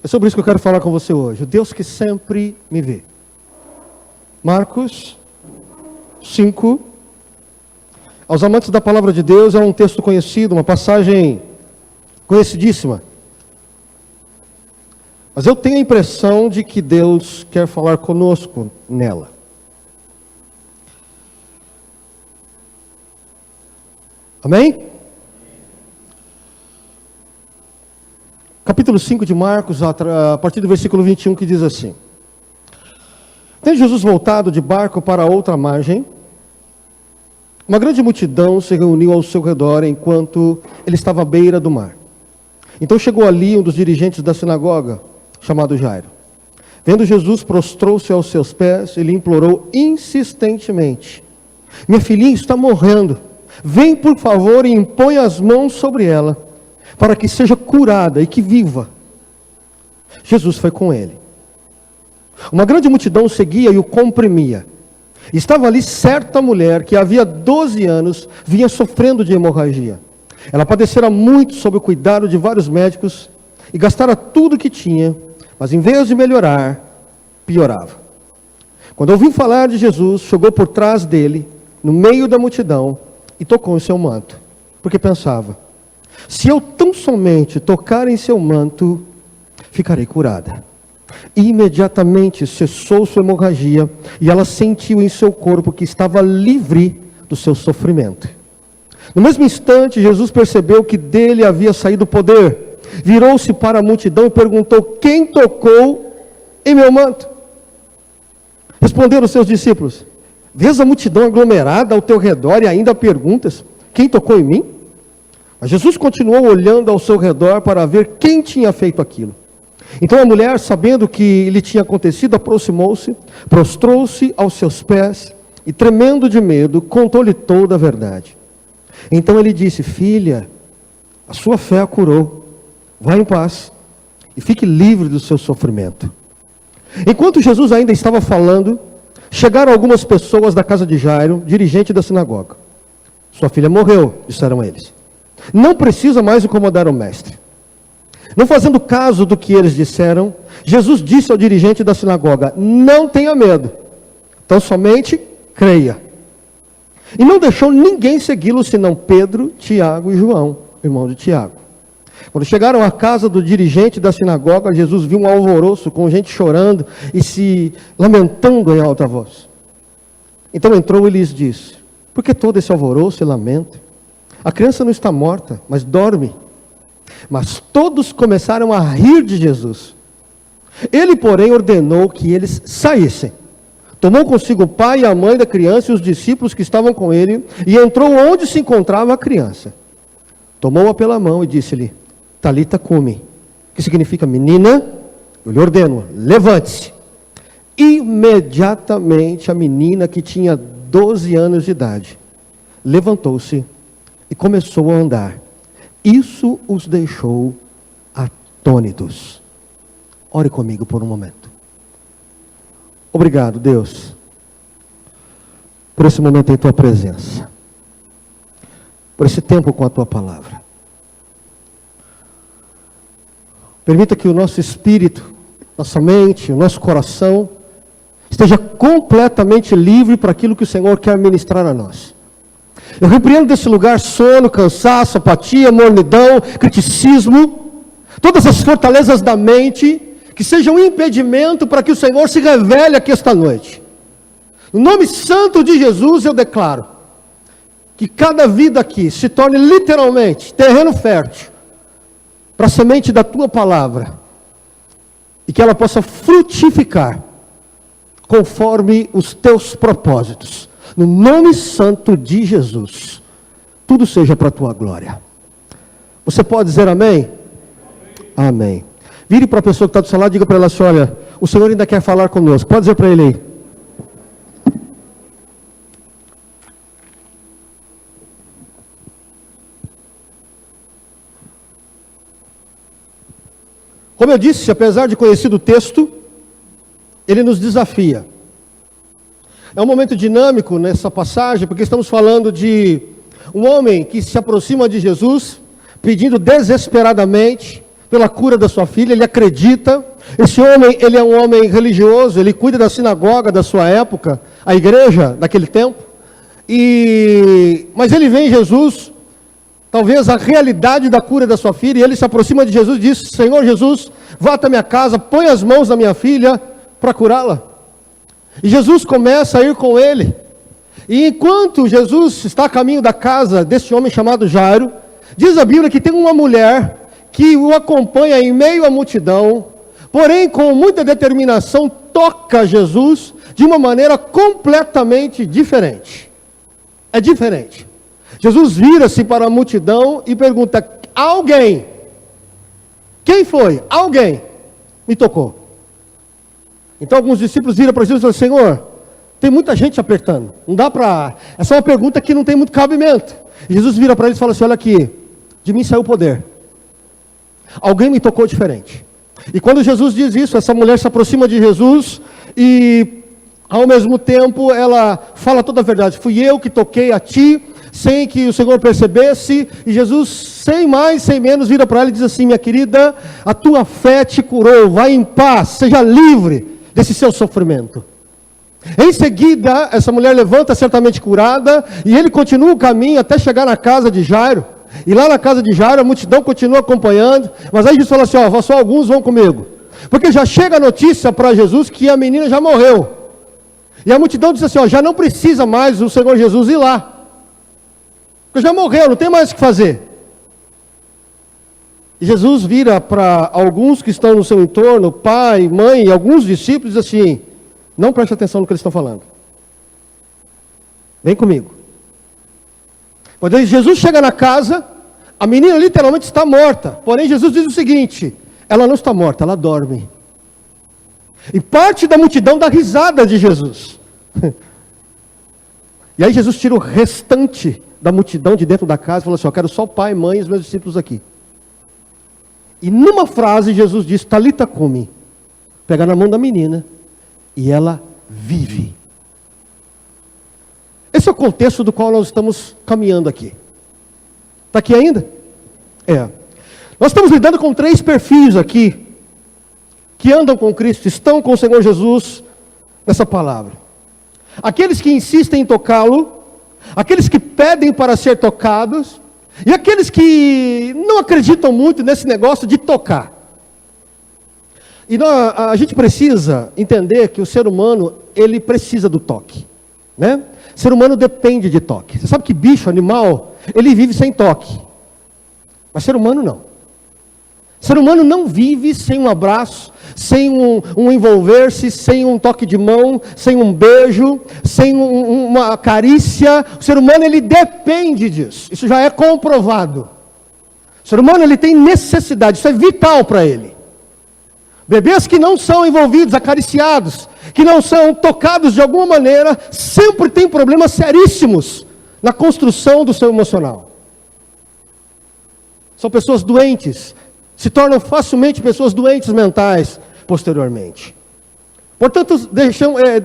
É sobre isso que eu quero falar com você hoje. O Deus que sempre me vê. Marcos 5. Aos amantes da palavra de Deus, é um texto conhecido, uma passagem conhecidíssima. Mas eu tenho a impressão de que Deus quer falar conosco nela. Amém? Capítulo 5 de Marcos, a partir do versículo 21, que diz assim: Tendo Jesus voltado de barco para outra margem, uma grande multidão se reuniu ao seu redor enquanto ele estava à beira do mar. Então chegou ali um dos dirigentes da sinagoga, chamado Jairo. Vendo Jesus, prostrou-se aos seus pés e lhe implorou insistentemente: Minha filhinha está morrendo. Vem, por favor, e impõe as mãos sobre ela, para que seja curada e que viva. Jesus foi com ele. Uma grande multidão seguia e o comprimia. Estava ali certa mulher que havia 12 anos vinha sofrendo de hemorragia. Ela padecera muito sob o cuidado de vários médicos e gastara tudo o que tinha, mas em vez de melhorar, piorava. Quando ouviu falar de Jesus, chegou por trás dele, no meio da multidão, e tocou em seu manto, porque pensava: se eu tão somente tocar em seu manto, ficarei curada. E imediatamente cessou sua hemorragia, e ela sentiu em seu corpo que estava livre do seu sofrimento. No mesmo instante, Jesus percebeu que dele havia saído poder. Virou-se para a multidão e perguntou: quem tocou em meu manto? Responderam os seus discípulos: vês a multidão aglomerada ao teu redor e ainda perguntas: quem tocou em mim? Mas Jesus continuou olhando ao seu redor para ver quem tinha feito aquilo. Então a mulher, sabendo o que lhe tinha acontecido, aproximou-se, prostrou-se aos seus pés e, tremendo de medo, contou-lhe toda a verdade. Então ele disse: filha, a sua fé a curou. Vá em paz e fique livre do seu sofrimento. Enquanto Jesus ainda estava falando, chegaram algumas pessoas da casa de Jairo, dirigente da sinagoga. Sua filha morreu, disseram eles. Não precisa mais incomodar o mestre. Não fazendo caso do que eles disseram, Jesus disse ao dirigente da sinagoga: não tenha medo, tão somente creia. E não deixou ninguém segui-lo, senão Pedro, Tiago e João, irmão de Tiago. Quando chegaram à casa do dirigente da sinagoga, Jesus viu um alvoroço com gente chorando e se lamentando em alta voz. Então entrou e lhes disse: por que todo esse alvoroço e lamento? A criança não está morta, mas dorme. Mas todos começaram a rir de Jesus. Ele, porém, ordenou que eles saíssem. Tomou consigo o pai e a mãe da criança e os discípulos que estavam com ele, e entrou onde se encontrava a criança. Tomou-a pela mão e disse-lhe: Talita cumi, que significa: menina, eu lhe ordeno, levante-se. Imediatamente a menina, que tinha 12 anos de idade, levantou-se e começou a andar. Isso os deixou atônitos. Ore comigo por um momento. Obrigado, Deus, por esse momento em tua presença, por esse tempo com a tua palavra. Permita que o nosso espírito, nossa mente, o nosso coração esteja completamente livre para aquilo que o Senhor quer ministrar a nós. Eu repreendo desse lugar sono, cansaço, apatia, mornidão, criticismo, todas as fortalezas da mente que sejam um impedimento para que o Senhor se revele aqui esta noite. No nome santo de Jesus eu declaro que cada vida aqui se torne literalmente terreno fértil para a semente da tua palavra e que ela possa frutificar conforme os teus propósitos. No nome santo de Jesus, tudo seja para a tua glória. Você pode dizer amém? Amém. Vire para a pessoa que está do seu lado e diga para ela assim: olha, o Senhor ainda quer falar conosco. Pode dizer para ele aí. Como eu disse, apesar de conhecido o texto, ele nos desafia. É um momento dinâmico nessa passagem, porque estamos falando de um homem que se aproxima de Jesus, pedindo desesperadamente pela cura da sua filha, ele acredita. Esse homem, ele é um homem religioso, ele cuida da sinagoga da sua época, a igreja daquele tempo. Mas ele vê em Jesus, talvez a realidade da cura da sua filha, e ele se aproxima de Jesus e diz: Senhor Jesus, vá até minha casa, põe as mãos na minha filha para curá-la. E Jesus começa a ir com ele. E enquanto Jesus está a caminho da casa desse homem chamado Jairo, diz a Bíblia que tem uma mulher que o acompanha em meio à multidão, porém com muita determinação toca Jesus de uma maneira completamente diferente. É diferente. Jesus vira-se para a multidão e pergunta: alguém? Quem foi? Alguém me tocou. Então alguns discípulos viram para Jesus e falaram: Senhor, tem muita gente apertando, não dá para... Essa é uma pergunta que não tem muito cabimento. E Jesus vira para eles e fala assim: olha aqui, de mim saiu o poder. Alguém me tocou diferente. E quando Jesus diz isso, essa mulher se aproxima de Jesus e ao mesmo tempo ela fala toda a verdade. Fui eu que toquei a ti, sem que o Senhor percebesse. E Jesus, sem mais, sem menos, vira para ela e diz assim: minha querida, a tua fé te curou, vai em paz, seja livre desse seu sofrimento. Em seguida, essa mulher levanta certamente curada, e ele continua o caminho até chegar na casa de Jairo. E lá na casa de Jairo, a multidão continua acompanhando, mas aí Jesus fala assim: ó, só alguns vão comigo. Porque já chega a notícia para Jesus que a menina já morreu. E a multidão diz assim: ó, já não precisa mais o Senhor Jesus ir lá. Porque já morreu, não tem mais o que fazer. E Jesus vira para alguns que estão no seu entorno, pai, mãe e alguns discípulos, e diz assim: não preste atenção no que eles estão falando. Vem comigo. Quando Jesus chega na casa, a menina literalmente está morta. Porém, Jesus diz o seguinte: ela não está morta, ela dorme. E parte da multidão dá risada de Jesus. E aí Jesus tira o restante da multidão de dentro da casa e fala assim: eu quero só o pai, mãe e os meus discípulos aqui. E numa frase Jesus diz: Talita cumi. Pega na mão da menina e ela vive. Esse é o contexto do qual nós estamos caminhando aqui. Está aqui ainda? É. Nós estamos lidando com 3 perfis aqui, que andam com Cristo, estão com o Senhor Jesus nessa palavra. Aqueles que insistem em tocá-lo, aqueles que pedem para ser tocados, e aqueles que não acreditam muito nesse negócio de tocar. E a gente precisa entender que o ser humano, ele precisa do toque, né? O ser humano depende de toque. Você sabe que bicho, animal, ele vive sem toque. Mas ser humano não. Ser humano não vive sem um abraço, sem um envolver-se, sem um toque de mão, sem um beijo, sem uma carícia. O ser humano, ele depende disso. Isso já é comprovado. O ser humano, ele tem necessidade, isso é vital para ele. Bebês que não são envolvidos, acariciados, que não são tocados de alguma maneira, sempre têm problemas seríssimos na construção do seu emocional. São pessoas doentes, se tornam facilmente pessoas doentes mentais posteriormente. Portanto,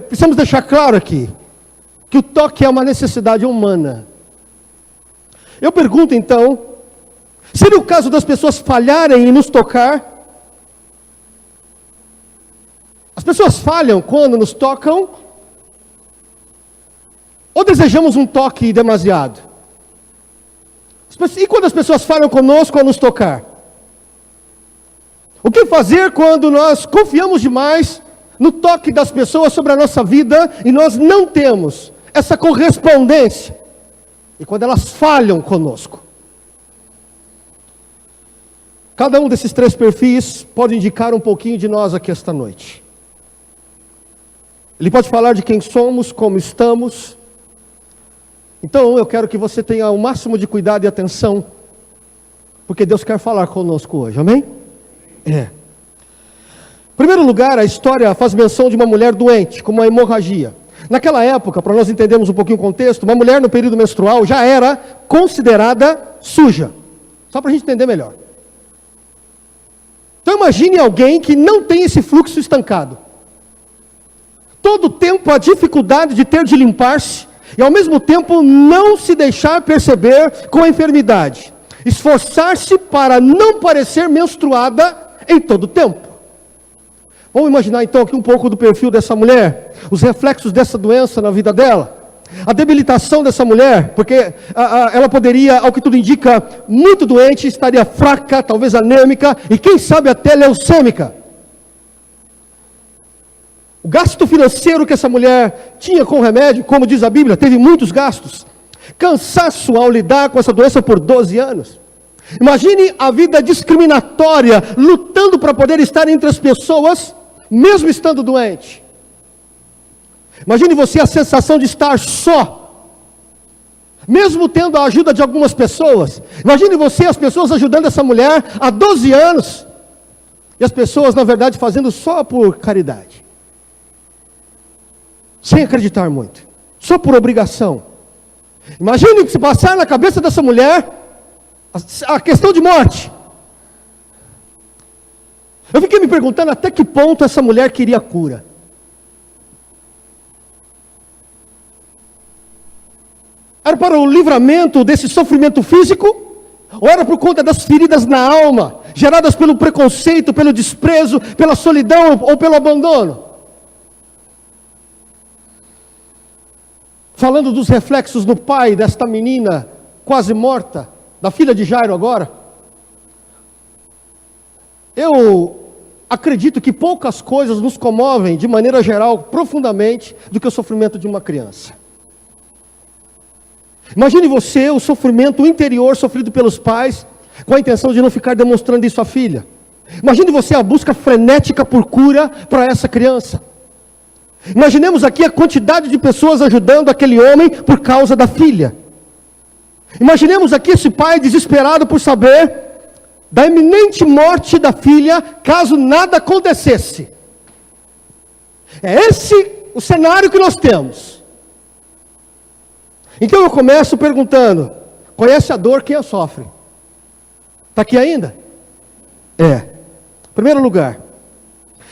precisamos deixar claro aqui, que o toque é uma necessidade humana. Eu pergunto então, seria o caso das pessoas falharem em nos tocar? As pessoas falham quando nos tocam? Ou desejamos um toque demasiado? E quando as pessoas falham conosco ao nos tocar? O que fazer quando nós confiamos demais no toque das pessoas sobre a nossa vida e nós não temos essa correspondência? E quando elas falham conosco? Cada um desses 3 perfis pode indicar um pouquinho de nós aqui esta noite. Ele pode falar de quem somos, como estamos. Então eu quero que você tenha o máximo de cuidado e atenção, porque Deus quer falar conosco hoje, amém? Em primeiro lugar, a história faz menção de uma mulher doente, com uma hemorragia. Naquela época, para nós entendermos um pouquinho o contexto, uma mulher no período menstrual já era considerada suja. Só para a gente entender melhor. Então imagine alguém que não tem esse fluxo estancado. Todo o tempo a dificuldade de ter de limpar-se, e ao mesmo tempo não se deixar perceber com a enfermidade. esforçar-se para não parecer menstruada em todo o tempo. Vamos imaginar então aqui um pouco do perfil dessa mulher, os reflexos dessa doença na vida dela. A debilitação dessa mulher, porque ela poderia, ao que tudo indica, muito doente, estaria fraca, talvez anêmica, e quem sabe até leucêmica. O gasto financeiro que essa mulher tinha com o remédio, como diz a Bíblia, teve muitos gastos. Cansaço ao lidar com essa doença por 12 anos. Imagine a vida discriminatória, lutando para poder estar entre as pessoas, mesmo estando doente. Imagine você a sensação de estar só, mesmo tendo a ajuda de algumas pessoas. Imagine você, as pessoas ajudando essa mulher há 12 anos, e as pessoas, na verdade, fazendo só por caridade, sem acreditar muito, só por obrigação. Imagine se passar na cabeça dessa mulher a questão de morte. Eu fiquei me perguntando até que ponto essa mulher queria cura. Era para o livramento desse sofrimento físico? Ou era por conta das feridas na alma, geradas pelo preconceito, pelo desprezo, pela solidão ou pelo abandono? Falando dos reflexos no pai desta menina quase morta, da filha de Jairo agora. Eu acredito que poucas coisas nos comovem, de maneira geral, profundamente, do que o sofrimento de uma criança. Imagine você, o sofrimento interior sofrido pelos pais, com a intenção de não ficar demonstrando isso à filha. Imagine você a busca frenética por cura para essa criança. Imaginemos aqui a quantidade de pessoas ajudando aquele homem por causa da filha. Imaginemos aqui esse pai desesperado por saber da iminente morte da filha, caso nada acontecesse. É esse o cenário que nós temos. Então eu começo perguntando, conhece a dor quem a sofre? Está aqui ainda? Em primeiro lugar,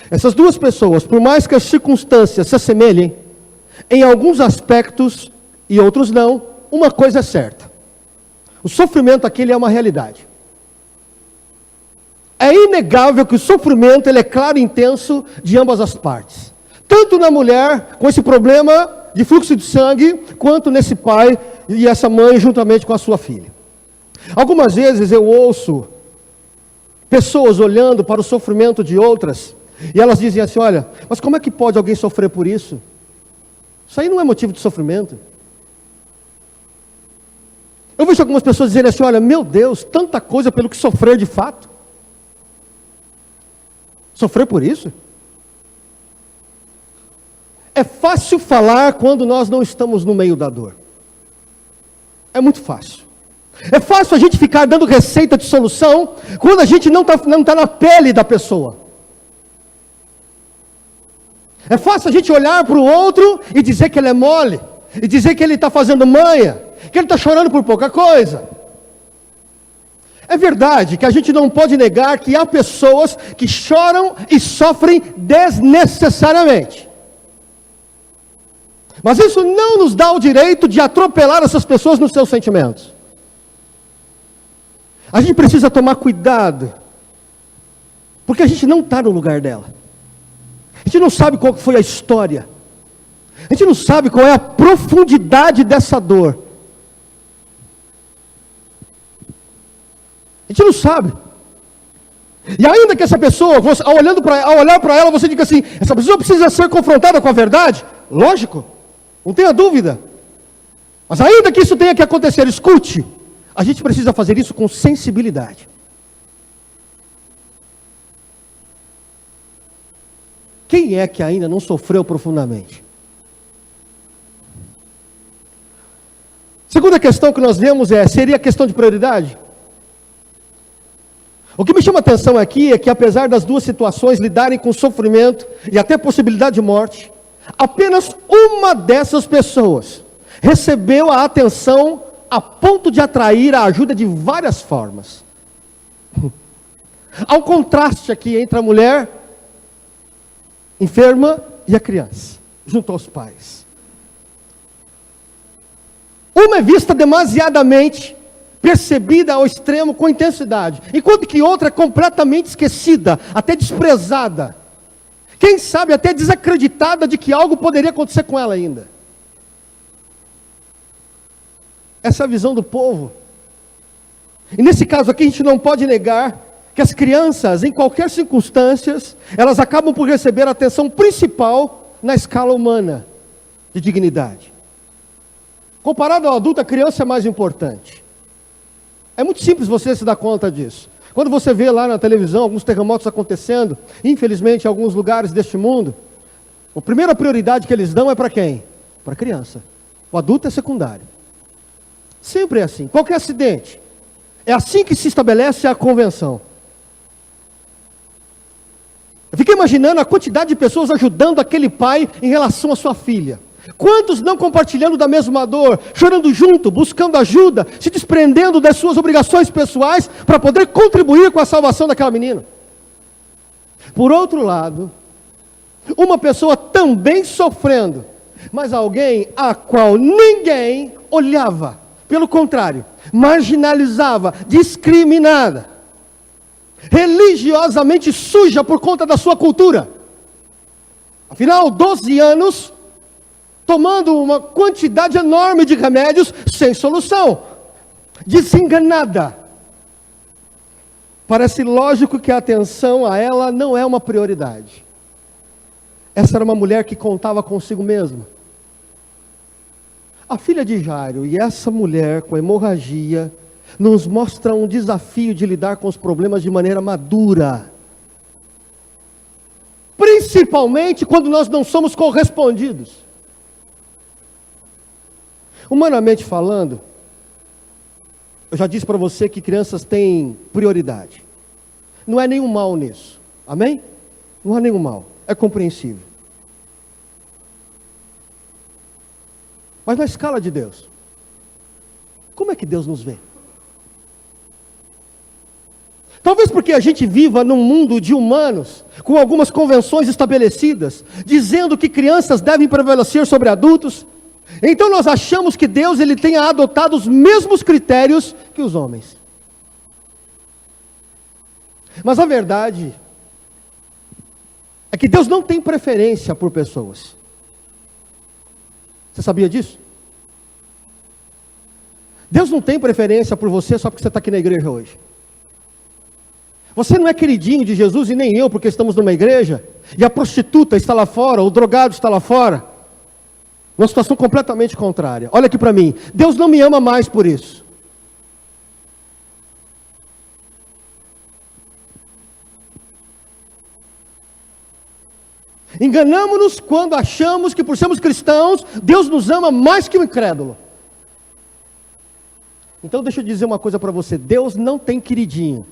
essas duas pessoas, por mais que as circunstâncias se assemelhem, em alguns aspectos e outros não, uma coisa é certa. O sofrimento aquele é uma realidade. É inegável que o sofrimento ele é claro e intenso de ambas as partes. Tanto na mulher, com esse problema de fluxo de sangue, quanto nesse pai e essa mãe juntamente com a sua filha. Algumas vezes eu ouço pessoas olhando para o sofrimento de outras, e elas dizem assim, olha, mas como é que pode alguém sofrer por isso? Isso aí não é motivo de sofrimento. Eu vejo algumas pessoas dizerem assim, olha, meu Deus, tanta coisa pelo que sofrer de fato. Sofrer por isso? É fácil falar quando nós não estamos no meio da dor. É muito fácil. É fácil a gente ficar dando receita de solução quando a gente não tá na pele da pessoa. É fácil a gente olhar para o outro e dizer que ele é mole, e dizer que ele está fazendo manha, que ele está chorando por pouca coisa. É verdade que a gente não pode negar que há pessoas que choram e sofrem desnecessariamente. Mas isso não nos dá o direito de atropelar essas pessoas nos seus sentimentos. A gente precisa tomar cuidado, porque a gente não está no lugar dela. A gente não sabe qual foi a história. A gente não sabe qual é a profundidade dessa dor. A gente não sabe. E ainda que essa pessoa, ao olhar para ela, você diga assim, essa pessoa precisa ser confrontada com a verdade? Lógico, não tenha dúvida. Mas ainda que isso tenha que acontecer, escute, a gente precisa fazer isso com sensibilidade. Quem é que ainda não sofreu profundamente? Segunda questão que nós vemos seria a questão de prioridade? O que me chama a atenção aqui é que apesar das duas situações lidarem com sofrimento e até possibilidade de morte, apenas uma dessas pessoas recebeu a atenção a ponto de atrair a ajuda de várias formas. Há um contraste aqui entre a mulher enferma e a criança, junto aos pais. Uma é vista demasiadamente percebida ao extremo com intensidade, enquanto que outra é completamente esquecida, até desprezada, quem sabe até desacreditada de que algo poderia acontecer com ela ainda. Essa é a visão do povo. E nesse caso aqui a gente não pode negar que as crianças, em qualquer circunstância, elas acabam por receber a atenção principal na escala humana de dignidade. Comparado ao adulto, a criança é mais importante. É muito simples você se dar conta disso. Quando você vê lá na televisão alguns terremotos acontecendo, infelizmente em alguns lugares deste mundo, a primeira prioridade que eles dão é para quem? Para a criança. O adulto é secundário. Sempre é assim. Qualquer acidente. É assim que se estabelece a convenção. Eu fiquei imaginando a quantidade de pessoas ajudando aquele pai em relação à sua filha. Quantos não compartilhando da mesma dor, chorando junto, buscando ajuda, se desprendendo das suas obrigações pessoais para poder contribuir com a salvação daquela menina. Por outro lado, uma pessoa também sofrendo, mas alguém a qual ninguém olhava, pelo contrário, marginalizava, discriminada, religiosamente suja por conta da sua cultura. Afinal, 12 anos, tomando uma quantidade enorme de remédios, sem solução, desenganada. Parece lógico que a atenção a ela não é uma prioridade. Essa era uma mulher que contava consigo mesma. A filha de Jairo e essa mulher com hemorragia nos mostra um desafio de lidar com os problemas de maneira madura. Principalmente quando nós não somos correspondidos. Humanamente falando, eu já disse para você que crianças têm prioridade. Não é nenhum mal nisso. Amém? Não há nenhum mal. É compreensível. Mas na escala de Deus, como é que Deus nos vê? Talvez porque a gente viva num mundo de humanos, com algumas convenções estabelecidas, dizendo que crianças devem prevalecer sobre adultos. Então nós achamos que Deus ele tenha adotado os mesmos critérios que os homens. Mas a verdade é que Deus não tem preferência por pessoas. Você sabia disso? Deus não tem preferência por você só porque você está aqui na igreja hoje. Você não é queridinho de Jesus e nem eu porque estamos numa igreja, e a prostituta está lá fora, o drogado está lá fora. Uma situação completamente contrária. Olha aqui para mim. Deus não me ama mais por isso. Enganamos-nos quando achamos que por sermos cristãos, Deus nos ama mais que o incrédulo. Então deixa eu dizer uma coisa para você. Deus não tem queridinho.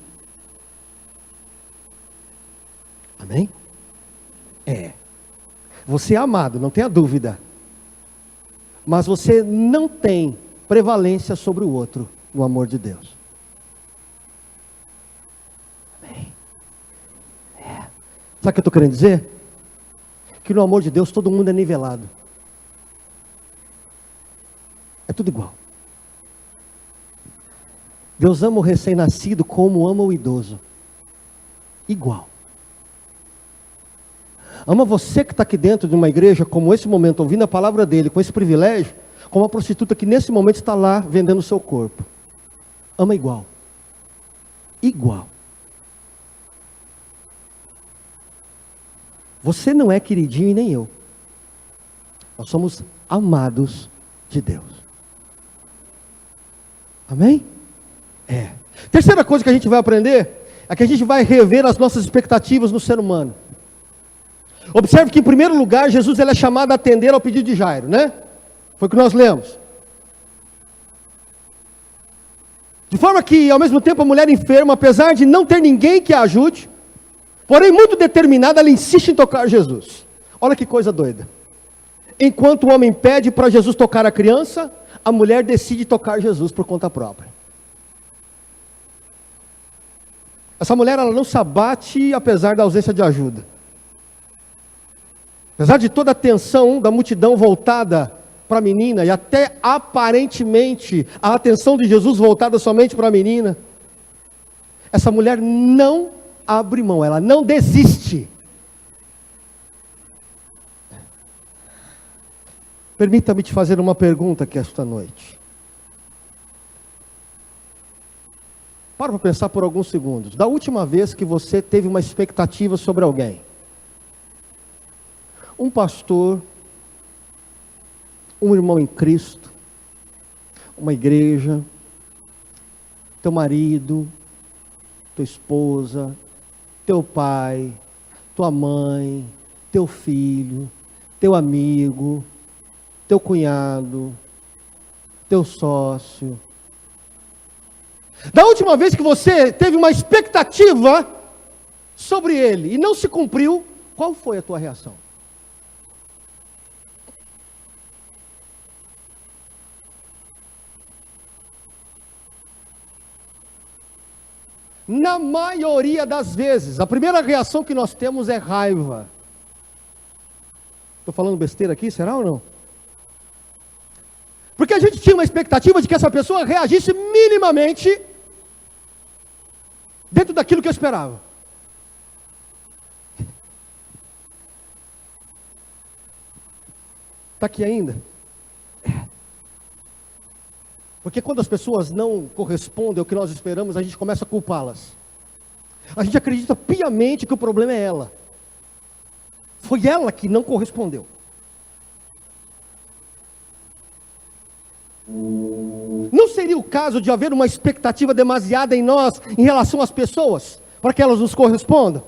Amém? É. Você é amado, não tenha dúvida. Mas você não tem prevalência sobre o outro no amor de Deus. Amém? É. Sabe o que eu estou querendo dizer? Que no amor de Deus todo mundo é nivelado. É tudo igual. Deus ama o recém-nascido como ama o idoso. Igual. Ama você que está aqui dentro de uma igreja, como esse momento, ouvindo a palavra dele, com esse privilégio, como a prostituta que nesse momento está lá vendendo o seu corpo. Ama igual. Igual. Você não é queridinho e nem eu. Nós somos amados de Deus. Amém? É. Terceira coisa que a gente vai aprender é que a gente vai rever as nossas expectativas no ser humano. Observe que em primeiro lugar Jesus ele é chamado a atender ao pedido de Jairo, né? Foi o que nós lemos. De forma que ao mesmo tempo a mulher enferma, apesar de não ter ninguém que a ajude, porém muito determinada, ela insiste em tocar Jesus. Olha que coisa doida. Enquanto o homem pede para Jesus tocar a criança, a mulher decide tocar Jesus por conta própria. Essa mulher ela não se abate apesar da ausência de ajuda. Apesar de toda a atenção da multidão voltada para a menina, e até aparentemente a atenção de Jesus voltada somente para a menina, essa mulher não abre mão, ela não desiste. Permita-me te fazer uma pergunta aqui esta noite. Para pensar por alguns segundos. Da última vez que você teve uma expectativa sobre alguém, um pastor, um irmão em Cristo, uma igreja, teu marido, tua esposa, teu pai, tua mãe, teu filho, teu amigo, teu cunhado, teu sócio. Da última vez que você teve uma expectativa sobre ele e não se cumpriu, qual foi a tua reação? Na maioria das vezes, a primeira reação que nós temos é raiva. Estou falando besteira aqui, será ou não? Porque a gente tinha uma expectativa de que essa pessoa reagisse minimamente dentro daquilo que eu esperava. Está aqui ainda? Porque quando as pessoas não correspondem ao que nós esperamos, a gente começa a culpá-las. A gente acredita piamente que o problema é ela. Foi ela que não correspondeu. Não seria o caso de haver uma expectativa demasiada em nós, em relação às pessoas, para que elas nos correspondam?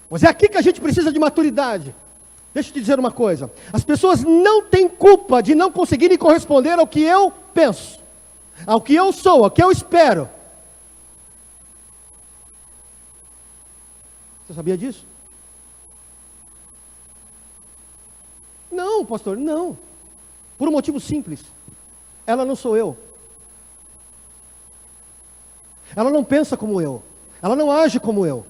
Mas é aqui que a gente precisa de maturidade. Deixa eu te dizer uma coisa, as pessoas não têm culpa de não conseguirem corresponder ao que eu penso, ao que eu sou, ao que eu espero. Você sabia disso? Não, pastor, não. Por um motivo simples. Ela não sou eu. Ela não pensa como eu. Ela não age como eu.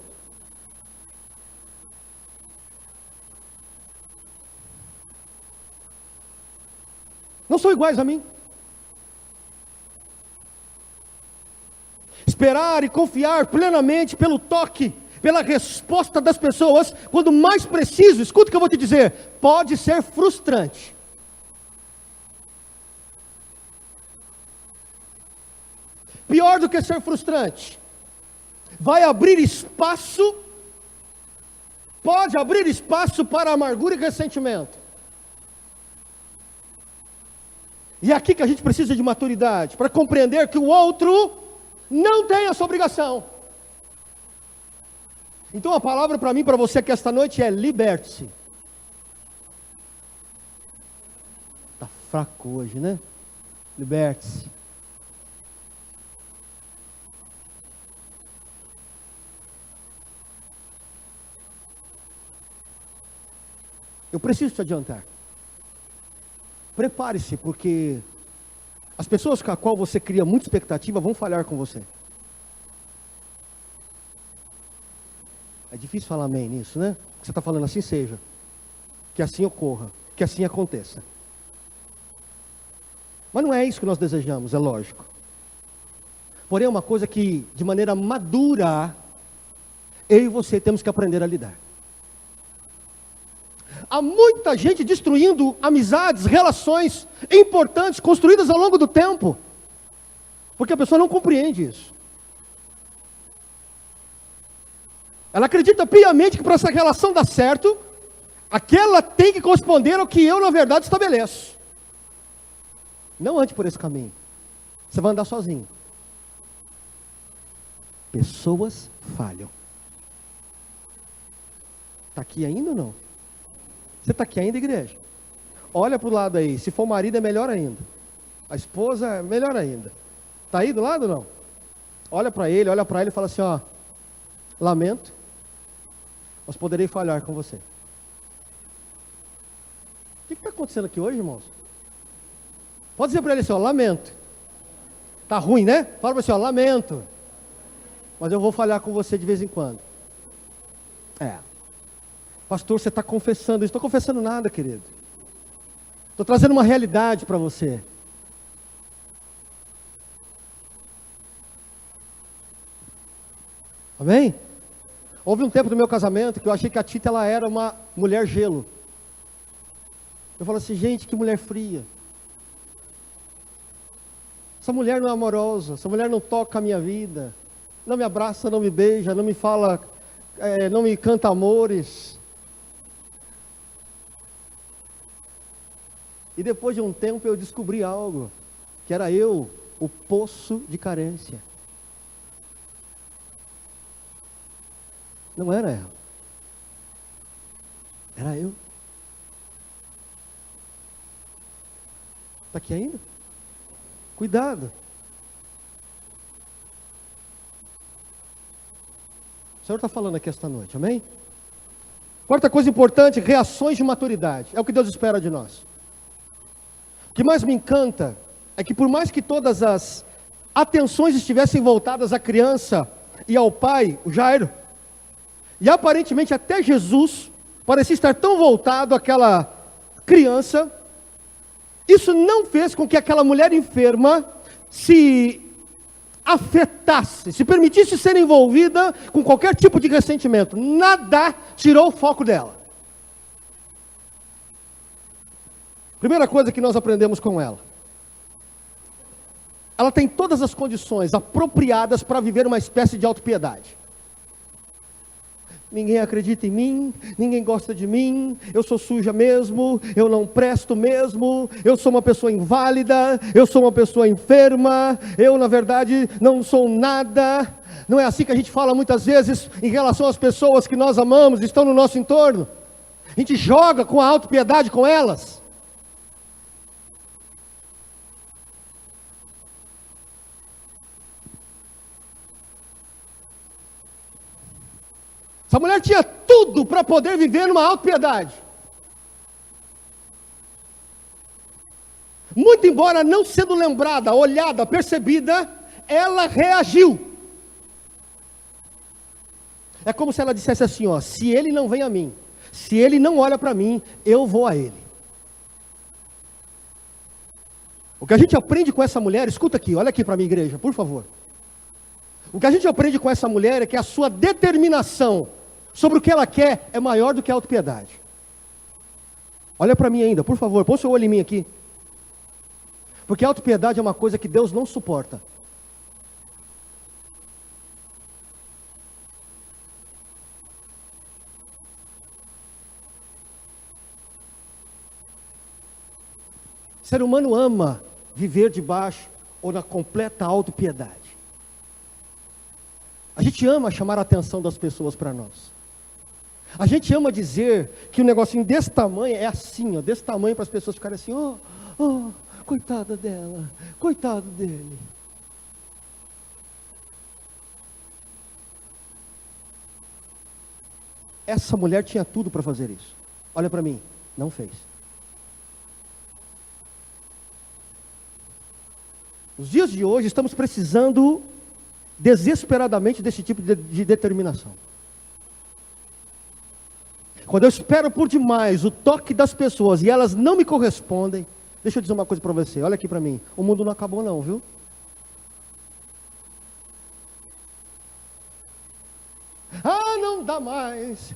Não são iguais a mim. Esperar e confiar plenamente pelo toque, pela resposta das pessoas, quando mais preciso, escuta o que eu vou te dizer, pode ser frustrante. Pior do que ser frustrante, vai abrir espaço, pode abrir espaço para amargura e ressentimento. E é aqui que a gente precisa de maturidade, para compreender que o outro não tem essa obrigação. Então a palavra para mim, para você aqui esta noite é liberte-se. Está fraco hoje, né? Liberte-se. Eu preciso te adiantar. Prepare-se, porque as pessoas com as quais você cria muita expectativa vão falhar com você. É difícil falar amém nisso, né? Você está falando assim seja. Que assim ocorra, que assim aconteça. Mas não é isso que nós desejamos, é lógico. Porém é uma coisa que, de maneira madura, eu e você temos que aprender a lidar. Há muita gente destruindo amizades, relações importantes, construídas ao longo do tempo. Porque a pessoa não compreende isso. Ela acredita piamente que para essa relação dar certo, aquela tem que corresponder ao que eu, na verdade, estabeleço. Não ande por esse caminho. Você vai andar sozinho. Pessoas falham. Está aqui ainda ou não? Você está aqui ainda, igreja? Olha para o lado aí. Se for o marido, é melhor ainda. A esposa é melhor ainda. Está aí do lado ou não? Olha para ele e fala assim, ó. Lamento, mas poderei falhar com você. O que está acontecendo aqui hoje, irmãos? Pode dizer para ele assim, ó, lamento. Está ruim, né? Fala para ele assim, ó, lamento. Mas eu vou falhar com você de vez em quando. Pastor, você está confessando isso. Não estou confessando nada, querido. Estou trazendo uma realidade para você. Amém? Houve um tempo do meu casamento que eu achei que a Tita ela era uma mulher gelo. Eu falo assim, gente, que mulher fria. Essa mulher não é amorosa, essa mulher não toca a minha vida. Não me abraça, não me beija, não me fala, não me canta amores. E depois de um tempo eu descobri algo, que era eu, o poço de carência. Não era ela. Era eu. Está aqui ainda? Cuidado. O Senhor está falando aqui esta noite, amém? Quarta coisa importante, reações de maturidade. É o que Deus espera de nós. O que mais me encanta é que por mais que todas as atenções estivessem voltadas à criança e ao pai, o Jairo, e aparentemente até Jesus parecia estar tão voltado àquela criança, isso não fez com que aquela mulher enferma se afetasse, se permitisse ser envolvida com qualquer tipo de ressentimento. Nada tirou o foco dela. Primeira coisa que nós aprendemos com ela. Ela tem todas as condições apropriadas para viver uma espécie de autopiedade. Ninguém acredita em mim, ninguém gosta de mim, eu sou suja mesmo, eu não presto mesmo, eu sou uma pessoa inválida, eu sou uma pessoa enferma, eu na verdade não sou nada. Não é assim que a gente fala muitas vezes em relação às pessoas que nós amamos, estão no nosso entorno? A gente joga com a autopiedade com elas. Essa mulher tinha tudo para poder viver numa autopiedade. Muito embora não sendo lembrada, olhada, percebida, ela reagiu. É como se ela dissesse assim, ó, se ele não vem a mim, se ele não olha para mim, eu vou a ele. O que a gente aprende com essa mulher, escuta aqui, olha aqui para mim, igreja, por favor. O que a gente aprende com essa mulher é que a sua determinação sobre o que ela quer é maior do que a autopiedade. Olha para mim ainda, por favor, põe o seu olho em mim aqui. Porque a autopiedade é uma coisa que Deus não suporta. O ser humano ama viver debaixo ou na completa autopiedade. A gente ama chamar a atenção das pessoas para nós. A gente ama dizer que um negocinho desse tamanho é assim, ó, desse tamanho para as pessoas ficarem assim, coitada dela, coitado dele. Essa mulher tinha tudo para fazer isso. Olha para mim, não fez. Nos dias de hoje estamos precisando desesperadamente desse tipo de determinação. Quando eu espero por demais o toque das pessoas e elas não me correspondem, deixa eu dizer uma coisa para você, olha aqui para mim, o mundo não acabou não, viu? Não dá mais,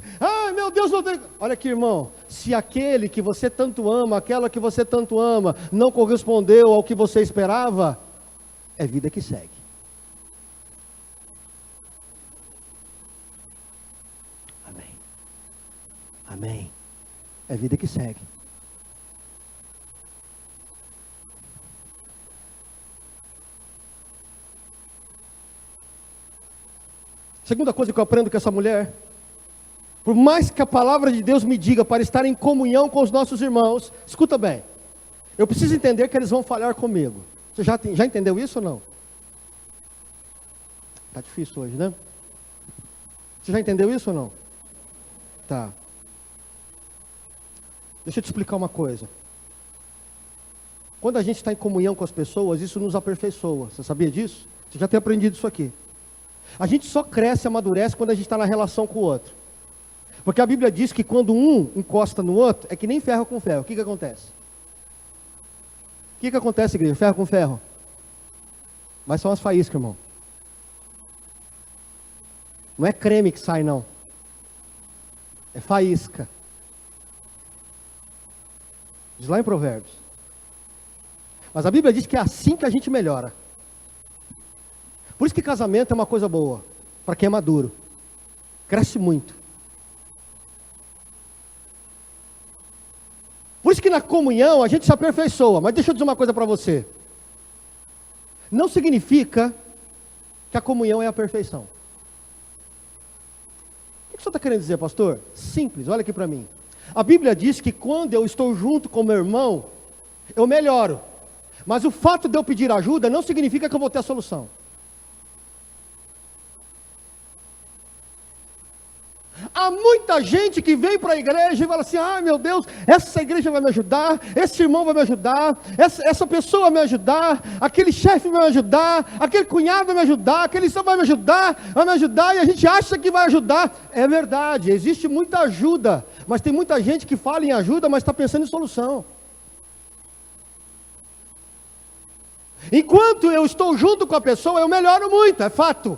meu Deus, não tem... Olha aqui, irmão, se aquele que você tanto ama, aquela que você tanto ama, não correspondeu ao que você esperava, é vida que segue. Amém. Amém. É vida que segue. Segunda coisa que eu aprendo com essa mulher, por mais que a palavra de Deus me diga para estar em comunhão com os nossos irmãos, escuta bem, eu preciso entender que eles vão falhar comigo. Você já entendeu isso ou não? Está difícil hoje, né? Você já entendeu isso ou não? Tá. Deixa eu te explicar uma coisa. Quando a gente está em comunhão com as pessoas, isso nos aperfeiçoa. Você sabia disso? Você já tem aprendido isso aqui. A gente só cresce e amadurece quando a gente está na relação com o outro. Porque a Bíblia diz que quando um encosta no outro, é que nem ferro com ferro. O que acontece? O que acontece, igreja? Ferro com ferro. Mas são as faíscas, irmão. Não é creme que sai, não. É faísca. Diz lá em Provérbios. Mas a Bíblia diz que é assim que a gente melhora. Por isso que casamento é uma coisa boa. Para quem é maduro. Cresce muito. Por isso que na comunhão a gente se aperfeiçoa. Mas deixa eu dizer uma coisa para você. Não significa que a comunhão é a perfeição. O que o senhor está querendo dizer, pastor? Simples, olha aqui para mim. A Bíblia diz que quando eu estou junto com meu irmão, eu melhoro. Mas o fato de eu pedir ajuda não significa que eu vou ter a solução. Há muita gente que vem para a igreja e fala assim, meu Deus, essa igreja vai me ajudar, esse irmão vai me ajudar, essa pessoa vai me ajudar, aquele chefe vai me ajudar, aquele cunhado vai me ajudar, aquele só vai me ajudar, e a gente acha que vai ajudar. É verdade, existe muita ajuda, mas tem muita gente que fala em ajuda, mas está pensando em solução. Enquanto eu estou junto com a pessoa, eu melhoro muito, é fato.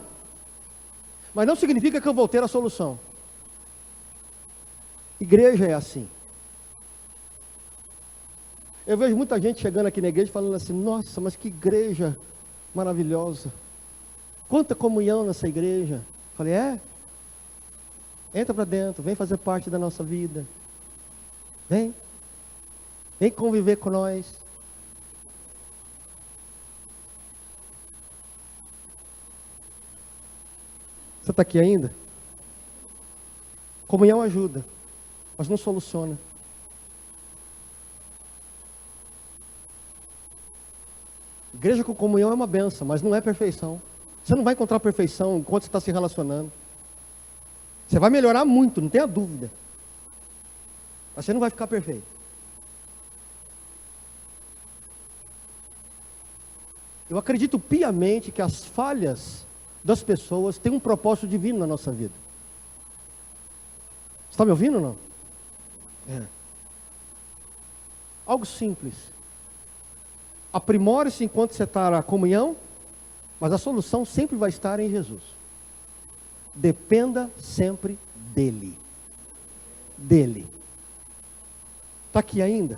Mas não significa que eu vou ter a solução. Igreja é assim. Eu vejo muita gente chegando aqui na igreja falando assim, nossa, mas que igreja maravilhosa. Quanta comunhão nessa igreja. Falei, entra para dentro, vem fazer parte da nossa vida. Vem conviver com nós. Você está aqui ainda? Comunhão ajuda, mas não soluciona. Igreja com comunhão é uma benção, mas não é perfeição. Você não vai encontrar perfeição enquanto você está se relacionando. Você vai melhorar muito, não tenha dúvida. Mas você não vai ficar perfeito. Eu acredito piamente que as falhas das pessoas têm um propósito divino na nossa vida. Você está me ouvindo ou não? Algo simples. Aprimore-se enquanto você está na comunhão, mas a solução sempre vai estar em Jesus. Dependa sempre dEle. Dele. Está aqui ainda?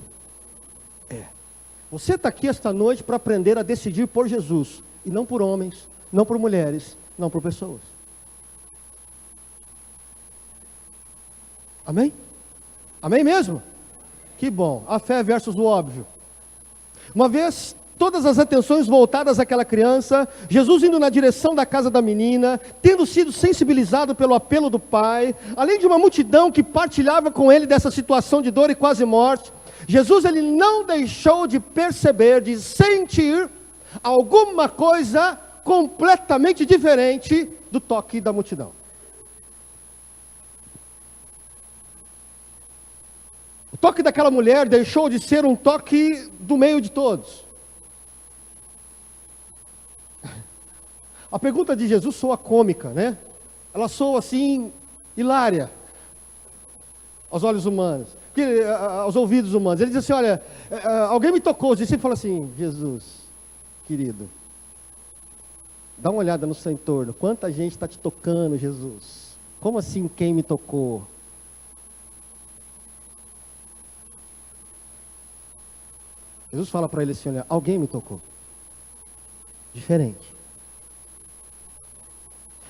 Você está aqui esta noite para aprender a decidir por Jesus, e não por homens, não por mulheres, não por pessoas. Amém? Amém mesmo? Que bom. A fé versus o óbvio. Uma vez, todas as atenções voltadas àquela criança, Jesus indo na direção da casa da menina, tendo sido sensibilizado pelo apelo do pai, além de uma multidão que partilhava com ele dessa situação de dor e quase morte, Jesus ele não deixou de perceber, de sentir alguma coisa completamente diferente do toque da multidão. O toque daquela mulher deixou de ser um toque do meio de todos. A pergunta de Jesus soa cômica, né? Ela soa assim, hilária, aos olhos humanos, aos ouvidos humanos. Ele diz assim, olha, alguém me tocou. Os discípulos falam assim, Jesus, querido, dá uma olhada no seu entorno. Quanta gente está te tocando, Jesus? Como assim, quem me tocou? Jesus fala para ele assim, olha, alguém me tocou. Diferente.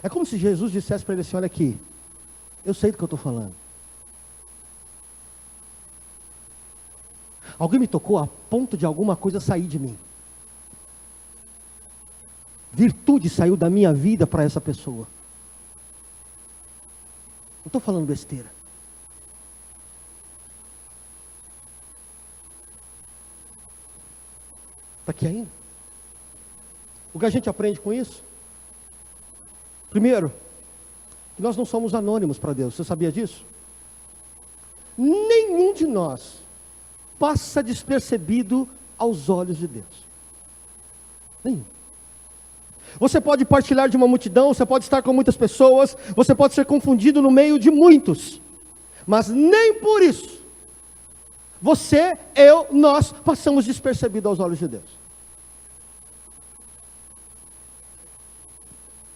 É como se Jesus dissesse para ele assim, olha aqui, eu sei do que eu estou falando. Alguém me tocou a ponto de alguma coisa sair de mim. Virtude saiu da minha vida para essa pessoa. Não estou falando besteira. Está aqui ainda? O que a gente aprende com isso? Primeiro, que nós não somos anônimos para Deus. Você sabia disso? Nenhum de nós passa despercebido aos olhos de Deus. Nenhum. Você pode partilhar de uma multidão, você pode estar com muitas pessoas, você pode ser confundido no meio de muitos, mas nem por isso Você, eu, nós passamos despercebido aos olhos de Deus.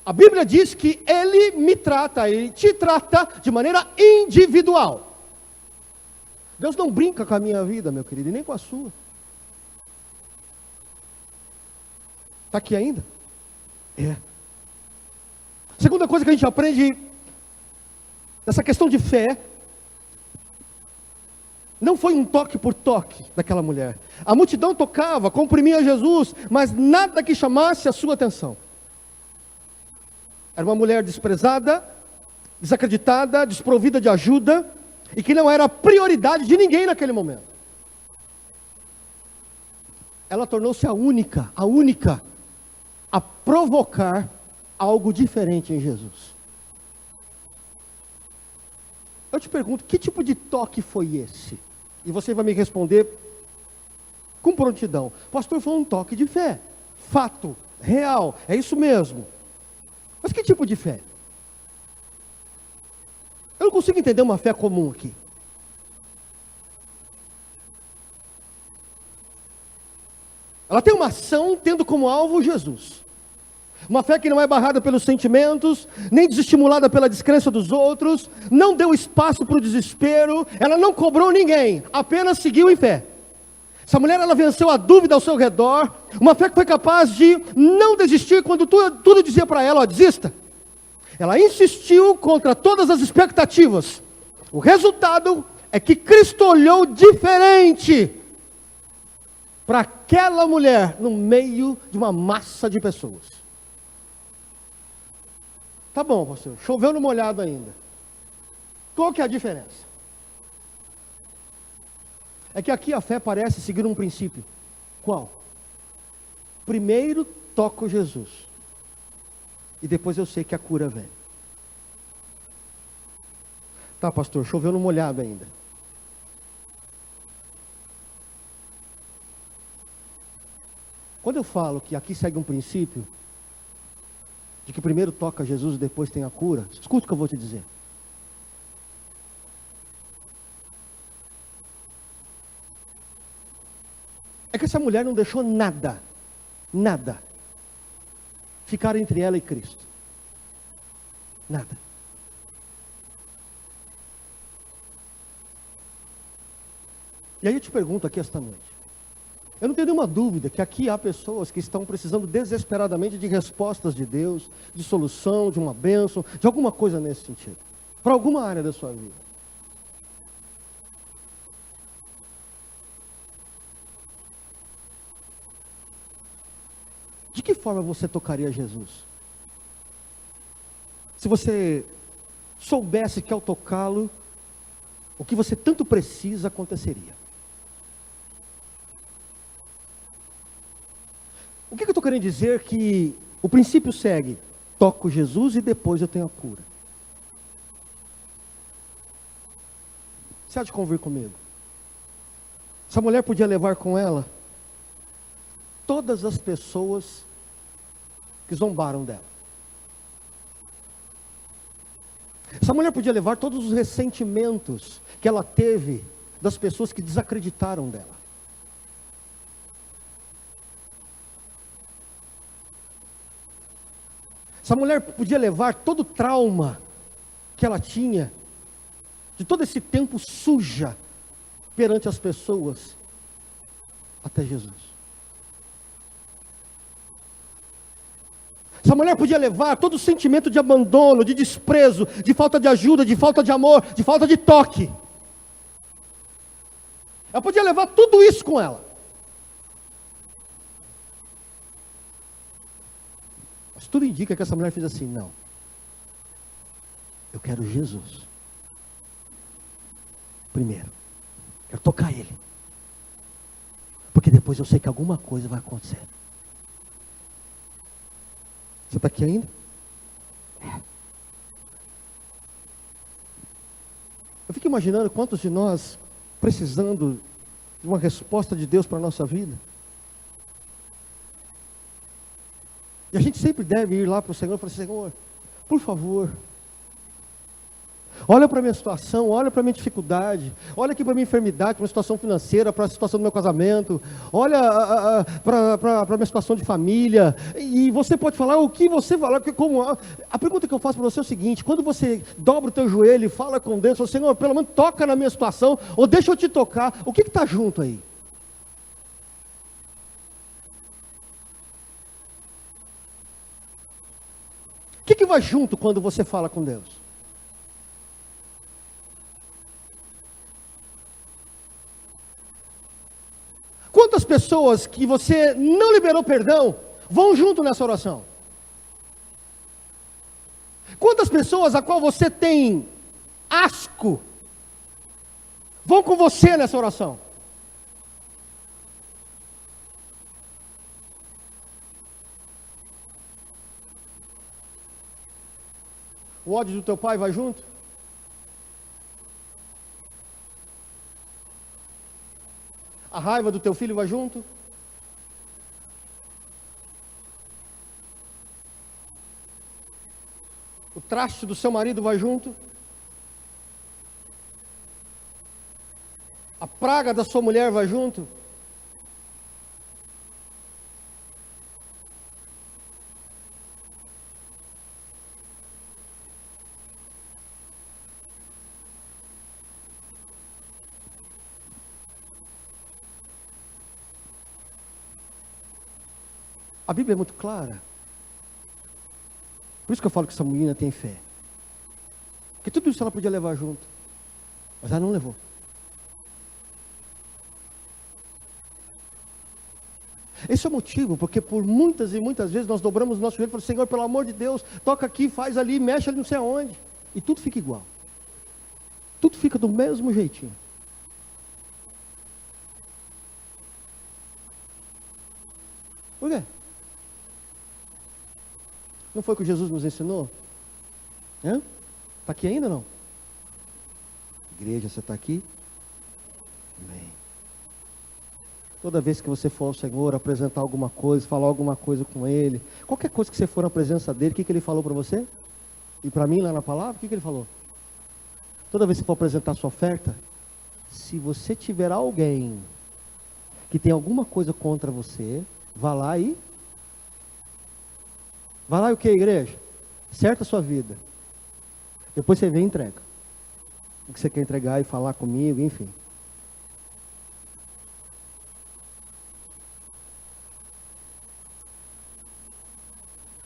A Bíblia diz que Ele me trata, Ele te trata de maneira individual. Deus não brinca com a minha vida, meu querido, e nem com a sua. Está aqui ainda? É. Segunda coisa que a gente aprende nessa questão de fé, não foi um toque por toque daquela mulher. A multidão tocava, comprimia Jesus, mas nada que chamasse a sua atenção. Era uma mulher desprezada, desacreditada, desprovida de ajuda, e que não era prioridade de ninguém naquele momento. Ela tornou-se a única a provocar algo diferente em Jesus. Eu te pergunto, que tipo de toque foi esse? E você vai me responder com prontidão. Pastor, foi um toque de fé. Fato, real, é isso mesmo. Mas que tipo de fé? Eu não consigo entender uma fé comum aqui. Ela tem uma ação tendo como alvo Jesus. Uma fé que não é barrada pelos sentimentos, nem desestimulada pela descrença dos outros, não deu espaço para o desespero, ela não cobrou ninguém, apenas seguiu em fé. Essa mulher, ela venceu a dúvida ao seu redor, uma fé que foi capaz de não desistir quando tudo dizia para ela, ó, desista. Ela insistiu contra todas as expectativas. O resultado é que Cristo olhou diferente para aquela mulher no meio de uma massa de pessoas. Tá bom, pastor, choveu no molhado ainda. Qual que é a diferença? É que aqui a fé parece seguir um princípio. Qual? Primeiro toco Jesus. E depois eu sei que a cura vem. Tá, pastor, choveu no molhado ainda. Quando eu falo que aqui segue um princípio, de que primeiro toca Jesus e depois tem a cura, escuta o que eu vou te dizer. É que essa mulher não deixou nada ficar entre ela e Cristo. Nada. E aí eu te pergunto aqui esta noite. Eu não tenho nenhuma dúvida que aqui há pessoas que estão precisando desesperadamente de respostas de Deus, de solução, de uma bênção, de alguma coisa nesse sentido. Para alguma área da sua vida. De que forma você tocaria Jesus? Se você soubesse que ao tocá-lo, o que você tanto precisa aconteceria. O que eu estou querendo dizer? Que o princípio segue, toco Jesus e depois eu tenho a cura. Você há de convir comigo? Essa mulher podia levar com ela todas as pessoas que zombaram dela. Essa mulher podia levar todos os ressentimentos que ela teve das pessoas que desacreditaram dela. Essa mulher podia levar todo o trauma que ela tinha, de todo esse tempo suja perante as pessoas, até Jesus. Essa mulher podia levar todo o sentimento de abandono, de desprezo, de falta de ajuda, de falta de amor, de falta de toque. Ela podia levar tudo isso com ela. Mas tudo indica que essa mulher fez assim, não. Eu quero Jesus. Primeiro, quero tocar Ele. Porque depois eu sei que alguma coisa vai acontecer. Você está aqui ainda? É. Eu fico imaginando quantos de nós precisando de uma resposta de Deus para a nossa vida. E a gente sempre deve ir lá para o Senhor e falar assim, Senhor, por favor, Olha para a minha situação, olha para a minha dificuldade, olha aqui para a minha enfermidade, para a minha situação financeira, para a situação do meu casamento, olha para a minha situação de família, e você pode falar o que você falar, porque a pergunta que eu faço para você é o seguinte: quando você dobra o teu joelho e fala com Deus, fala, Senhor, pelo menos toca na minha situação, ou deixa eu te tocar, o que está junto aí? O que vai junto quando você fala com Deus? Quantas pessoas que você não liberou perdão vão junto nessa oração? Quantas pessoas a qual você tem asco vão com você nessa oração? O ódio do teu pai vai junto? A raiva do teu filho vai junto? O traste do seu marido vai junto? A praga da sua mulher vai junto? A Bíblia é muito clara. Por isso que eu falo que essa menina tem fé. Porque tudo isso ela podia levar junto. Mas ela não levou. Esse é o motivo, porque por muitas e muitas vezes nós dobramos o nosso joelho e falamos, Senhor, pelo amor de Deus, toca aqui, faz ali, mexe ali não sei aonde. E tudo fica igual. Tudo fica do mesmo jeitinho. Por quê? Não foi o que Jesus nos ensinou? Está aqui ainda ou não? Igreja, você está aqui? Amém. Toda vez que você for ao Senhor apresentar alguma coisa, falar alguma coisa com Ele, qualquer coisa que você for na presença dEle, o que Ele falou para você? E para mim lá na palavra, o que Ele falou? Toda vez que você for apresentar a sua oferta, se você tiver alguém que tem alguma coisa contra você, vá lá e o que, igreja? Certa a sua vida. Depois você vem e entrega o que você quer entregar e falar comigo, enfim.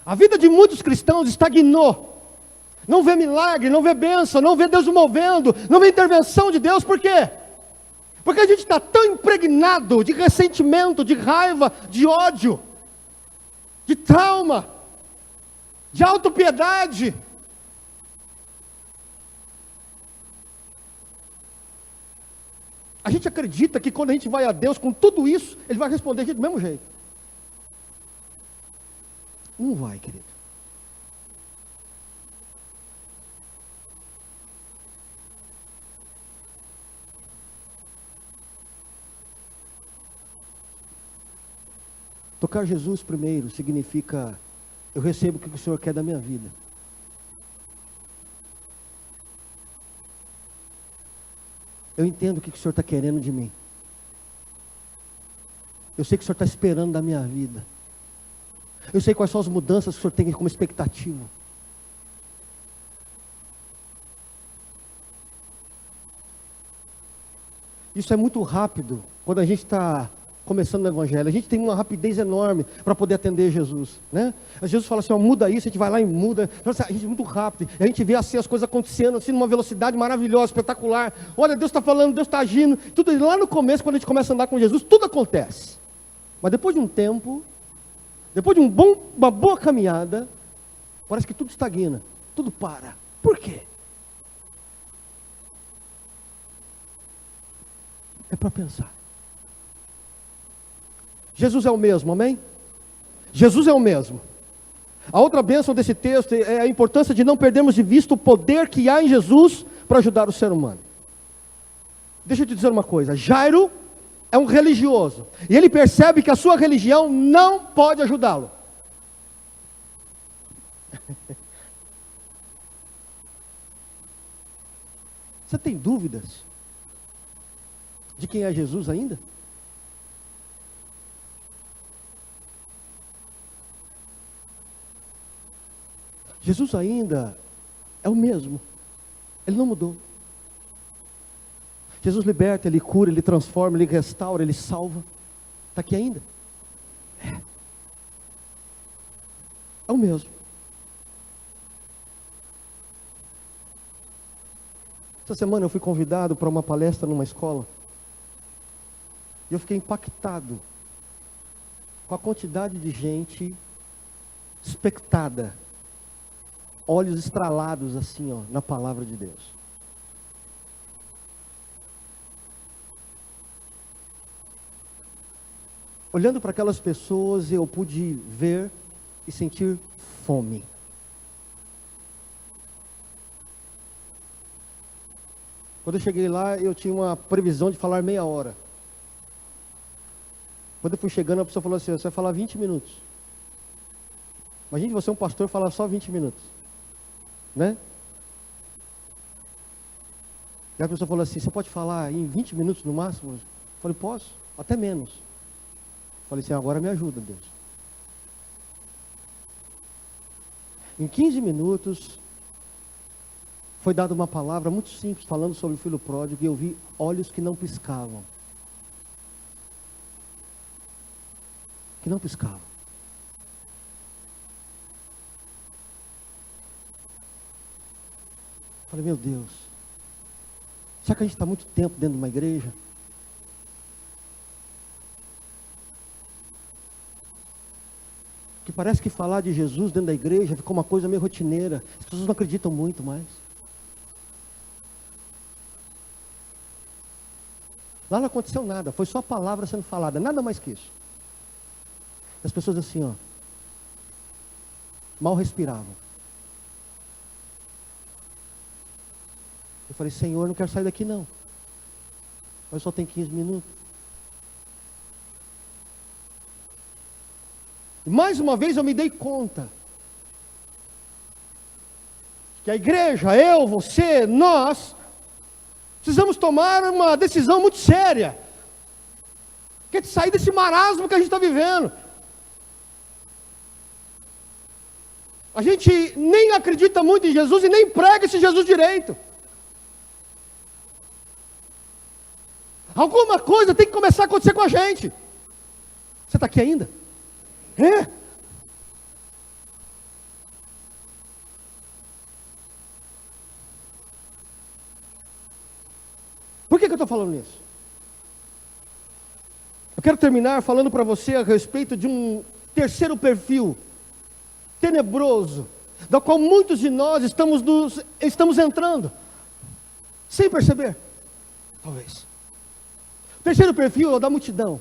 A vida de muitos cristãos estagnou. Não vê milagre, não vê bênção, não vê Deus movendo, não vê intervenção de Deus. Por quê? Porque a gente está tão impregnado de ressentimento, de raiva, de ódio, de trauma, de autopiedade. A gente acredita que quando a gente vai a Deus com tudo isso, Ele vai responder a gente do mesmo jeito. Não vai, querido. Tocar Jesus primeiro significa: eu recebo o que o Senhor quer da minha vida. Eu entendo o que o Senhor está querendo de mim. Eu sei que o Senhor está esperando da minha vida. Eu sei quais são as mudanças que o Senhor tem como expectativa. Isso é muito rápido quando a gente está começando no Evangelho. A gente tem uma rapidez enorme para poder atender Jesus, né? Jesus fala assim, ó, muda isso, a gente vai lá e muda. A gente é muito rápido. A gente vê assim as coisas acontecendo assim numa velocidade maravilhosa, espetacular. Olha, Deus está falando, Deus está agindo. Tudo lá no começo, quando a gente começa a andar com Jesus, tudo acontece. Mas depois de um tempo, depois de uma boa caminhada, parece que tudo estagna, tudo para. Por quê? É para pensar. Jesus é o mesmo, amém? Jesus é o mesmo. A outra bênção desse texto é a importância de não perdermos de vista o poder que há em Jesus para ajudar o ser humano. Deixa eu te dizer uma coisa, Jairo é um religioso, e ele percebe que a sua religião não pode ajudá-lo. Você tem dúvidas de quem é Jesus ainda? Jesus ainda é o mesmo. Ele não mudou. Jesus liberta, Ele cura, Ele transforma, Ele restaura, Ele salva. Está aqui ainda? É o mesmo. Essa semana eu fui convidado para uma palestra numa escola. E eu fiquei impactado com a quantidade de gente expectada, olhos estralados assim, ó, na palavra de Deus. Olhando para aquelas pessoas, eu pude ver e sentir fome. Quando eu cheguei lá, eu tinha uma previsão de falar meia hora. Quando eu fui chegando, a pessoa falou assim: você vai falar 20 minutos. Imagine você, um pastor, falar só 20 minutos. Né? E a pessoa falou assim: você pode falar em 20 minutos no máximo? Eu falei: posso, até menos. Eu falei assim: agora me ajuda, Deus. Em 15 minutos, foi dada uma palavra muito simples, falando sobre o filho pródigo, e eu vi olhos que não piscavam. Que não piscavam. Falei: meu Deus, será que a gente está muito tempo dentro de uma igreja? Que parece que falar de Jesus dentro da igreja ficou uma coisa meio rotineira. As pessoas não acreditam muito mais. Lá não aconteceu nada, foi só a palavra sendo falada, nada mais que isso. As pessoas assim, ó, mal respiravam. Eu falei: Senhor, não quero sair daqui não. Mas só tem 15 minutos. E mais uma vez eu me dei conta que a igreja, eu, você, nós, precisamos tomar uma decisão muito séria, que é de sair desse marasmo que a gente está vivendo. A gente nem acredita muito em Jesus e nem prega esse Jesus direito. Alguma coisa tem que começar a acontecer com a gente. Você está aqui ainda? É? Por que eu estou falando isso? Eu quero terminar falando para você a respeito de um terceiro perfil tenebroso, da qual muitos de nós estamos entrando, sem perceber, talvez. O terceiro perfil é o da multidão.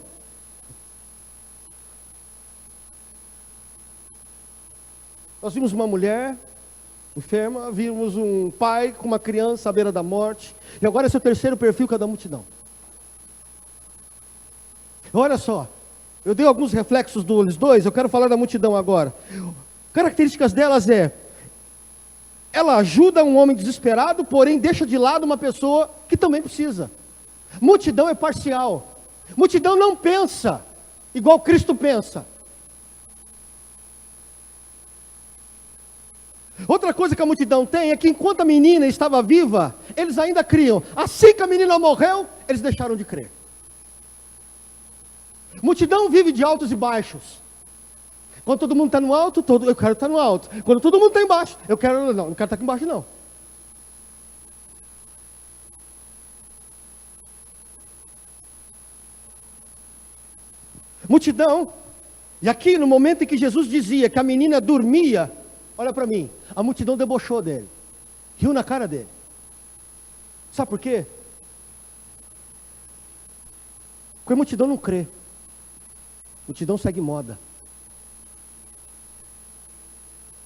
Nós vimos uma mulher enferma, vimos um pai com uma criança à beira da morte, e agora esse é o terceiro perfil, que é o da multidão. Olha só, eu dei alguns reflexos dos dois, eu quero falar da multidão agora. Características delas ela ajuda um homem desesperado, porém deixa de lado uma pessoa que também precisa. Multidão é parcial. Multidão não pensa igual Cristo pensa. Outra coisa que a multidão tem é que enquanto a menina estava viva, eles ainda criam. Assim que a menina morreu, eles deixaram de crer. Multidão vive de altos e baixos. Quando todo mundo está no alto, eu quero estar no alto. Quando todo mundo está embaixo, não quero estar aqui embaixo não. Multidão, e aqui no momento em que Jesus dizia que a menina dormia, olha para mim, a multidão debochou dele, riu na cara dele. Sabe por quê? Porque a multidão não crê. A multidão segue moda.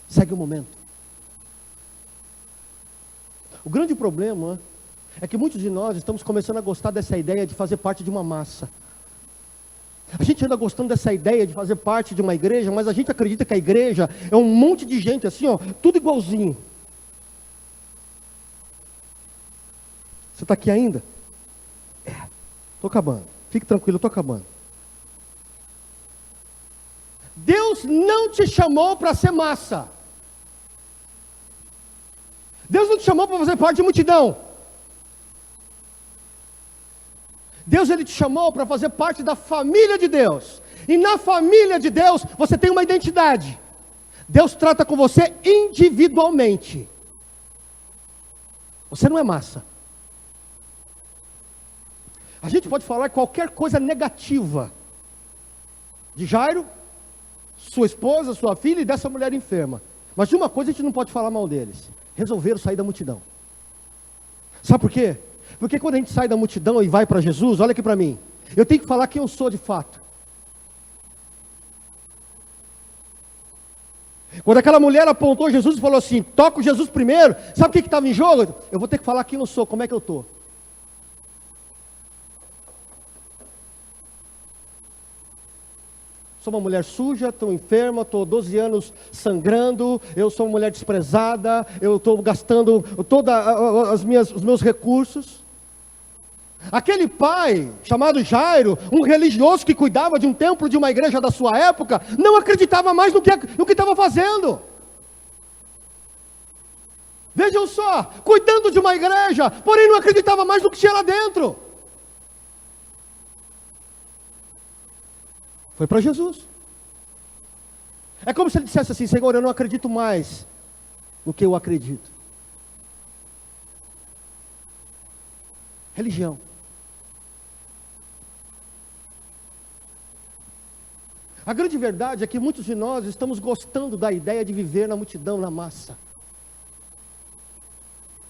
Segue o momento. O grande problema é que muitos de nós estamos começando a gostar dessa ideia de fazer parte de uma massa. A gente anda gostando dessa ideia de fazer parte de uma igreja, mas a gente acredita que a igreja é um monte de gente assim, ó, tudo igualzinho. Você está aqui ainda? Estou acabando. Fique tranquilo, eu estou acabando. Deus não te chamou para ser massa. Deus não te chamou para fazer parte de multidão. Deus, Ele te chamou para fazer parte da família de Deus. E na família de Deus, você tem uma identidade. Deus trata com você individualmente. Você não é massa. A gente pode falar qualquer coisa negativa de Jairo, sua esposa, sua filha e dessa mulher enferma. Mas de uma coisa a gente não pode falar mal deles. Resolveram sair da multidão. Sabe por quê? Porque quando a gente sai da multidão e vai para Jesus, olha aqui para mim. Eu tenho que falar quem eu sou de fato. Quando aquela mulher apontou Jesus e falou assim, toca o Jesus primeiro, sabe o que estava em jogo? Eu vou ter que falar quem eu sou, como é que eu estou. Sou uma mulher suja, estou enferma, estou 12 anos sangrando, eu sou uma mulher desprezada, eu estou gastando todos os meus recursos. Aquele pai, chamado Jairo, um religioso que cuidava de um templo, de uma igreja da sua época, não acreditava mais no que estava fazendo. Vejam só, cuidando de uma igreja, porém não acreditava mais no que tinha lá dentro. Foi para Jesus. É como se ele dissesse assim, Senhor, eu não acredito mais no que eu acredito. Religião. A grande verdade é que muitos de nós estamos gostando da ideia de viver na multidão, na massa.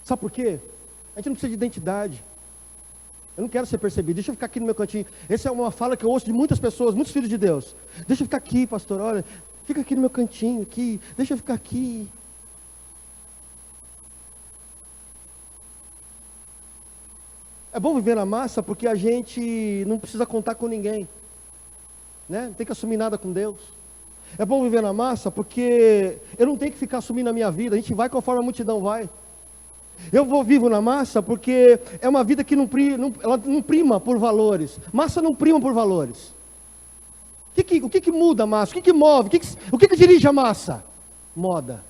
Sabe por quê? A gente não precisa de identidade. Eu não quero ser percebido, deixa eu ficar aqui no meu cantinho. Essa é uma fala que eu ouço de muitas pessoas, muitos filhos de Deus. Deixa eu ficar aqui, pastor, olha, fica aqui no meu cantinho, aqui, deixa eu ficar aqui. É bom viver na massa porque a gente não precisa contar com ninguém, né? Não tem que assumir nada com Deus. É bom viver na massa porque eu não tenho que ficar assumindo a minha vida, a gente vai conforme a multidão vai. Eu vivo na massa porque é uma vida que ela não prima por valores. Massa não prima por valores. O que muda a massa? O que move? O que dirige a massa? Moda.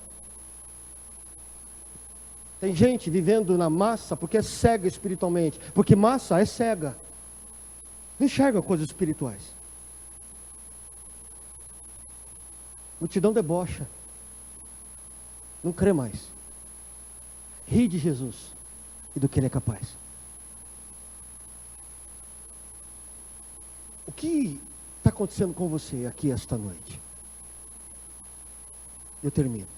Tem gente vivendo na massa porque é cega espiritualmente. Porque massa é cega. Não enxerga coisas espirituais. Multidão debocha. Não crê mais. Ri de Jesus e do que Ele é capaz. O que está acontecendo com você aqui esta noite? Eu termino.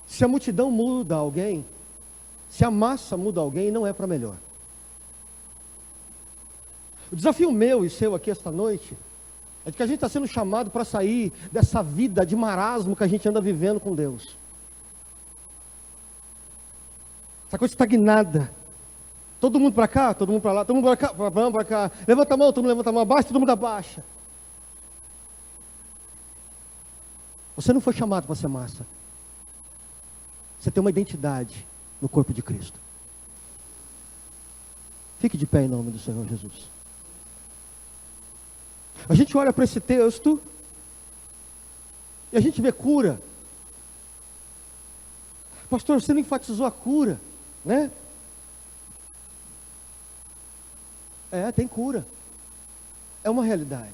Se a multidão muda alguém, se a massa muda alguém, não é para melhor. O desafio meu e seu aqui esta noite é de que a gente está sendo chamado para sair dessa vida de marasmo que a gente anda vivendo com Deus. Essa coisa estagnada. Todo mundo para cá, todo mundo para lá, todo mundo para cá, vamos para cá. Levanta a mão, todo mundo levanta a mão, abaixa, todo mundo abaixa. Você não foi chamado para ser massa. Você tem uma identidade no corpo de Cristo. Fique de pé em nome do Senhor Jesus. A gente olha para esse texto e a gente vê cura. Pastor, você não enfatizou a cura, né? Tem cura. É uma realidade.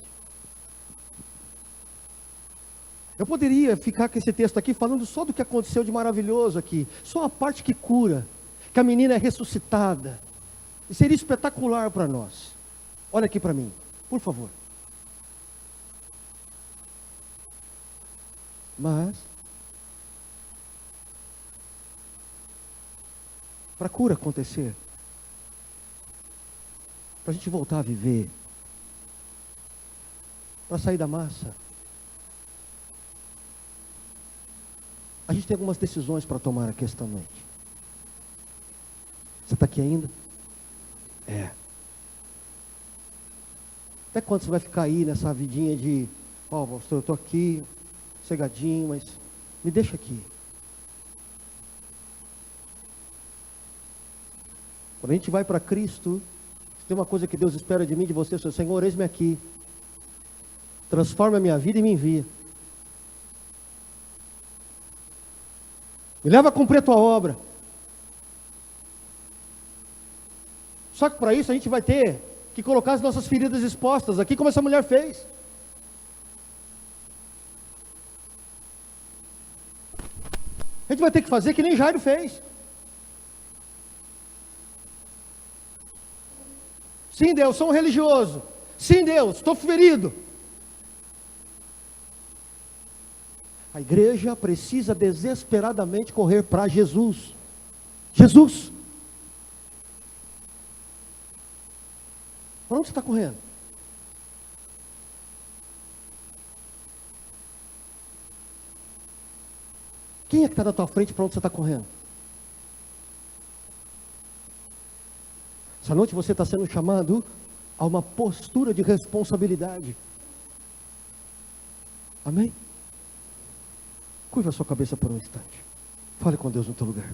Eu poderia ficar com esse texto aqui falando só do que aconteceu de maravilhoso aqui. Só a parte que cura. Que a menina é ressuscitada. E seria espetacular para nós. Olha aqui para mim, por favor. Mas, para a cura acontecer, para a gente voltar a viver, para sair da massa, a gente tem algumas decisões para tomar aqui esta noite. Você está aqui ainda? Até quando você vai ficar aí nessa vidinha de, pastor, eu estou aqui, cegadinho, mas me deixa aqui. Quando a gente vai para Cristo, tem uma coisa que Deus espera de mim, de você, Senhor, eis-me aqui. Transforma a minha vida e me envia. Me leva a cumprir a tua obra. Só que para isso a gente vai ter que colocar as nossas feridas expostas aqui, como essa mulher fez. A gente vai ter que fazer que nem Jairo fez. Sim, Deus, sou um religioso. Sim, Deus, estou ferido. A igreja precisa desesperadamente correr para Jesus. Jesus. Para onde você está correndo? Quem é que está na tua frente? Para onde você está correndo? Essa noite você está sendo chamado a uma postura de responsabilidade. Amém? Curva a sua cabeça por um instante. Fale com Deus no teu lugar.